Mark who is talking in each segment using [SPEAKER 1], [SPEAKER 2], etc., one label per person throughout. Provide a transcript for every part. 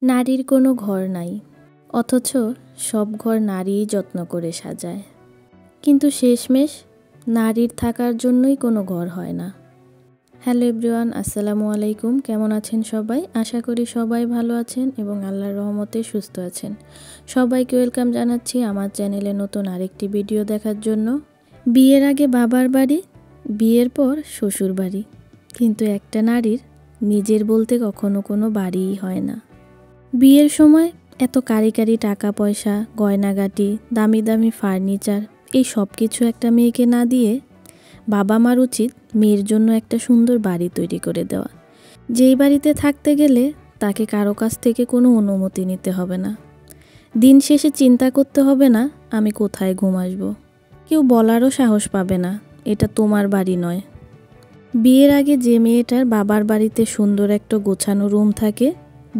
[SPEAKER 1] নারীর কোনো ঘর নাই, অথচ সব ঘর নারীই যত্ন করে সাজায়। কিন্তু শেষমেশ নারীর থাকার জন্যই কোনো ঘর হয় না। হ্যালো এভরিওয়ান, আসসালামু আলাইকুম। কেমন আছেন সবাই? আশা করি সবাই ভালো আছেন এবং আল্লাহর রহমতে সুস্থ আছেন। সবাইকে ওয়েলকাম জানাচ্ছি আমার চ্যানেলে নতুন আরেকটি ভিডিও দেখার জন্য। বিয়ের আগে বাবার বাড়ি, বিয়ের পর শ্বশুর বাড়ি, কিন্তু একটা নারীর নিজের বলতে কখনো কোনো বাড়িই হয় না। বিয়ের সময় এত কারি কারি টাকা পয়সা, গয়নাগাটি, দামি দামি ফার্নিচার, এই সব কিছু একটা মেয়েকে না দিয়ে বাবা মার উচিত মেয়ের জন্য একটা সুন্দর বাড়ি তৈরি করে দেওয়া। যেই বাড়িতে থাকতে গেলে তাকে কারো কাছ থেকে কোনো অনুমতি নিতে হবে না। দিন শেষে চিন্তা করতে হবে না আমি কোথায় ঘুম আসবো। কেউ বলারও সাহস পাবে না এটা তোমার বাড়ি নয়। বিয়ের আগে যে মেয়েটার বাবার বাড়িতে সুন্দর একটা গোছানো রুম থাকে,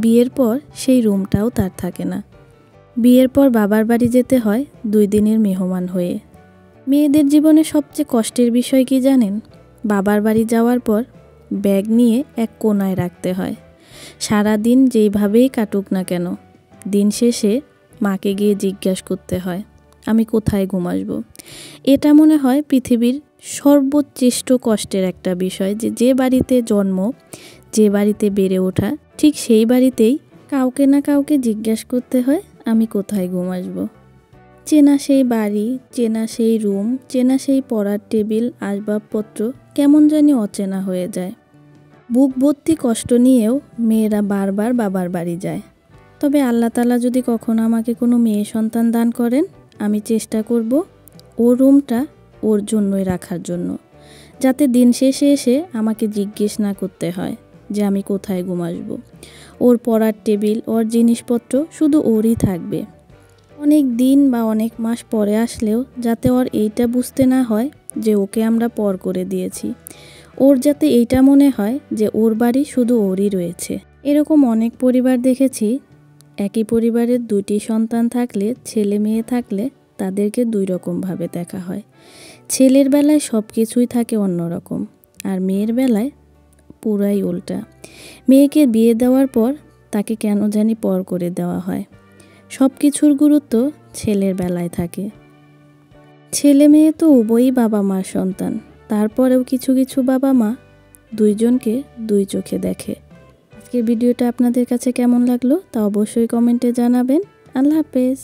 [SPEAKER 1] বিয়ের পর সেই রুমটাও তার থাকে না। বিয়ের পর বাবার বাড়ি যেতে হয় 2 দিনের মেহমান হয়ে। মেয়েদের জীবনে সবচেয়ে কষ্টের বিষয় কি জানেন? বাবার বাড়ি যাওয়ার পর ব্যাগ নিয়ে এক কোনায় রাখতে হয়। সারা দিন যেইভাবেই কাটুক না কেন, দিন শেষে মাকে গিয়ে জিজ্ঞাসা করতে হয় আমি কোথায় ঘুম আসবো। এটা মনে হয় পৃথিবীর সর্বোচ্চ কষ্টের একটা বিষয়, যে বাড়িতে জন্ম, যে বাড়িতে বেড়ে ওঠা, ঠিক সেই বাড়িতেই কাউকে না কাউকে জিজ্ঞাসা করতে হয় আমি কোথায় ঘুম আসবো। চেনা সেই বাড়ি, চেনা সেই রুম, চেনা সেই পড়ার টেবিল, আসবাবপত্র কেমন জানি অচেনা হয়ে যায়। বুক ভর্তি কষ্ট নিয়েও মেয়েরা বারবার বাবার বাড়ি যায়। তবে আল্লাহ তাআলা যদি কখনো আমাকে কোনো মেয়ে সন্তান দান করেন, আমি চেষ্টা করব ওর রুমটা ওর জন্যই রাখার জন্য, যাতে দিন শেষে এসে আমাকে জিজ্ঞেস না করতে হয় যে আমি কোথায় ঘুম আসবো। ওর পড়ার টেবিল, ওর জিনিসপত্র শুধু ওরই থাকবে। অনেক দিন বা অনেক মাস পরে আসলেও যাতে ওর এইটা বুঝতে না হয় যে ওকে আমরা পর করে দিয়েছি। ওর যাতে এইটা মনে হয় যে ওর বাড়ি শুধু ওরই রয়েছে। এরকম অনেক পরিবার দেখেছি, একই পরিবারের 2টি সন্তান থাকলে, ছেলে মেয়ে থাকলে তাদেরকে 2 রকমভাবে দেখা হয়। ছেলের বেলায় সব কিছুই থাকে অন্যরকম, আর মেয়ের বেলায় পুরাই উল্টা। মেয়েকে বিয়ে দেওয়ার পর তাকে কেন জানি পর করে দেওয়া হয়। সব কিছুর গুরুত্ব ছেলের বেলায় থাকে। ছেলে মেয়ে তো উভয়ই বাবা মার সন্তান, তারপরেও কিছু কিছু বাবা মা দুইজনকে 2 চোখে দেখে। আজকের ভিডিওটা আপনাদের কাছে কেমন লাগলো তা অবশ্যই কমেন্টে জানাবেন। আল্লাহ হাফেজ।